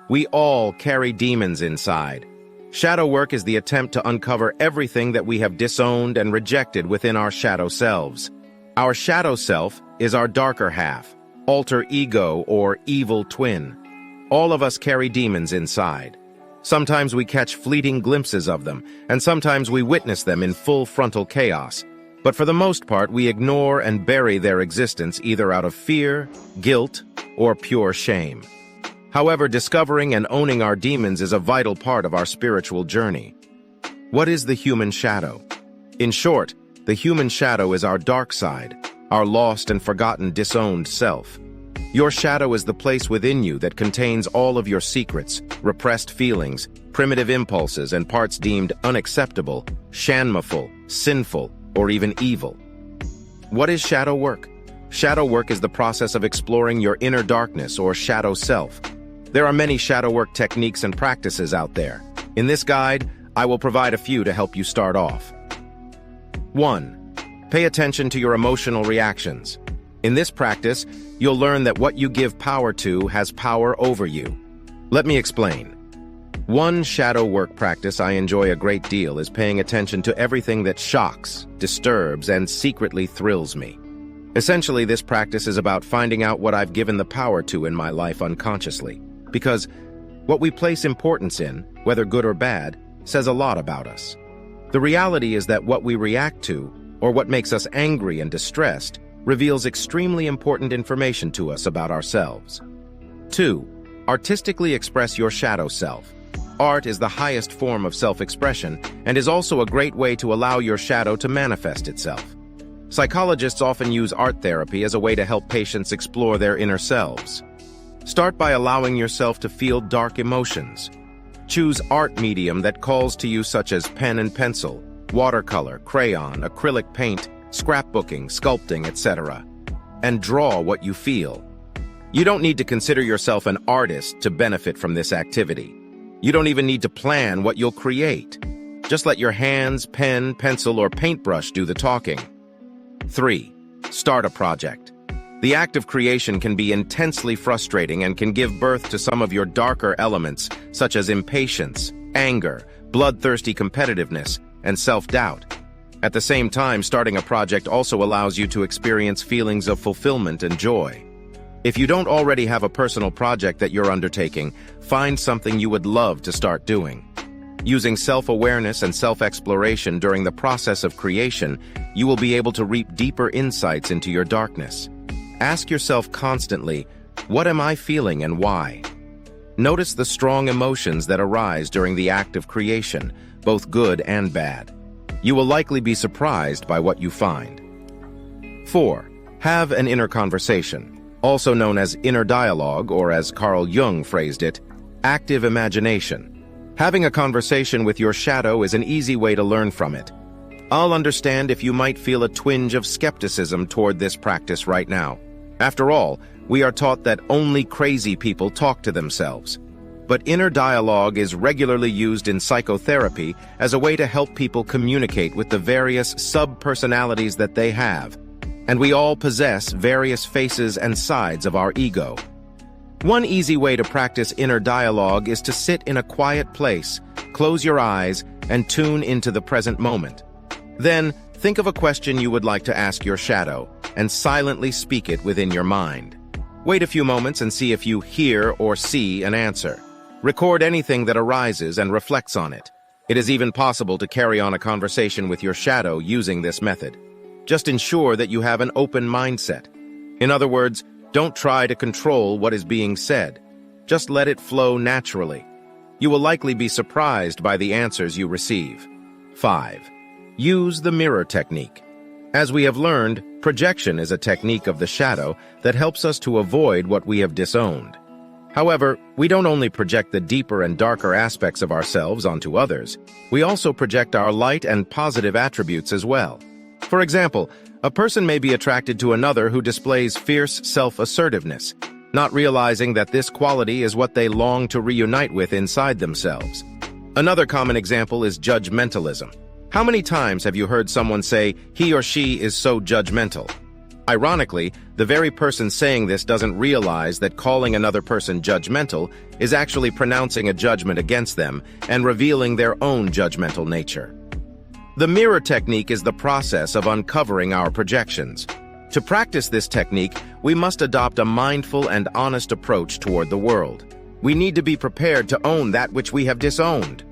We all carry demons inside. Shadow work is the attempt to uncover everything that we have disowned and rejected within our shadow selves. Our shadow self is our darker half, alter ego, or evil twin. All of us carry demons inside. Sometimes we catch fleeting glimpses of them, and sometimes we witness them in full frontal chaos. But for the most part, we ignore and bury their existence either out of fear, guilt, or pure shame. However, discovering and owning our demons is a vital part of our spiritual journey. What is the human shadow? In short, the human shadow is our dark side, our lost and forgotten disowned self. Your shadow is the place within you that contains all of your secrets, repressed feelings, primitive impulses, and parts deemed unacceptable, shameful, sinful, or even evil. What is shadow work? Shadow work is the process of exploring your inner darkness or shadow self. There are many shadow work techniques and practices out there. In this guide, I will provide a few to help you start off. 1. Pay attention to your emotional reactions. In this practice, you'll learn that what you give power to has power over you. Let me explain. One shadow work practice I enjoy a great deal is paying attention to everything that shocks, disturbs, and secretly thrills me. Essentially, this practice is about finding out what I've given the power to in my life unconsciously. Because what we place importance in, whether good or bad, says a lot about us. The reality is that what we react to, or what makes us angry and distressed, reveals extremely important information to us about ourselves. 2. Artistically express your shadow self. Art is the highest form of self-expression and is also a great way to allow your shadow to manifest itself. Psychologists often use art therapy as a way to help patients explore their inner selves. Start by allowing yourself to feel dark emotions. Choose art medium that calls to you, such as pen and pencil, watercolor, crayon, acrylic paint, scrapbooking, sculpting, etc. And draw what you feel. You don't need to consider yourself an artist to benefit from this activity. You don't even need to plan what you'll create. Just let your hands, pen, pencil, or paintbrush do the talking. 3. Start a project. The act of creation can be intensely frustrating and can give birth to some of your darker elements, such as impatience, anger, bloodthirsty competitiveness, and self-doubt. At the same time, starting a project also allows you to experience feelings of fulfillment and joy. If you don't already have a personal project that you're undertaking, find something you would love to start doing. Using self-awareness and self-exploration during the process of creation, you will be able to reap deeper insights into your darkness. Ask yourself constantly, what am I feeling and why? Notice the strong emotions that arise during the act of creation, both good and bad. You will likely be surprised by what you find. 4. Have an inner conversation, also known as inner dialogue, or as Carl Jung phrased it, active imagination. Having a conversation with your shadow is an easy way to learn from it. I'll understand if you might feel a twinge of skepticism toward this practice right now. After all, we are taught that only crazy people talk to themselves. But inner dialogue is regularly used in psychotherapy as a way to help people communicate with the various sub-personalities that they have. And we all possess various faces and sides of our ego. One easy way to practice inner dialogue is to sit in a quiet place, close your eyes, and tune into the present moment. Then, think of a question you would like to ask your shadow, and silently speak it within your mind. Wait a few moments and see if you hear or see an answer. Record anything that arises and reflects on it. It is even possible to carry on a conversation with your shadow using this method. Just ensure that you have an open mindset. In other words, don't try to control what is being said. Just let it flow naturally. You will likely be surprised by the answers you receive. 5. Use the mirror technique. As we have learned, projection is a technique of the shadow that helps us to avoid what we have disowned. However, we don't only project the deeper and darker aspects of ourselves onto others, we also project our light and positive attributes as well. For example, a person may be attracted to another who displays fierce self-assertiveness, not realizing that this quality is what they long to reunite with inside themselves. Another common example is judgmentalism. How many times have you heard someone say, he or she is so judgmental? Ironically, the very person saying this doesn't realize that calling another person judgmental is actually pronouncing a judgment against them and revealing their own judgmental nature. The mirror technique is the process of uncovering our projections. To practice this technique, we must adopt a mindful and honest approach toward the world. We need to be prepared to own that which we have disowned.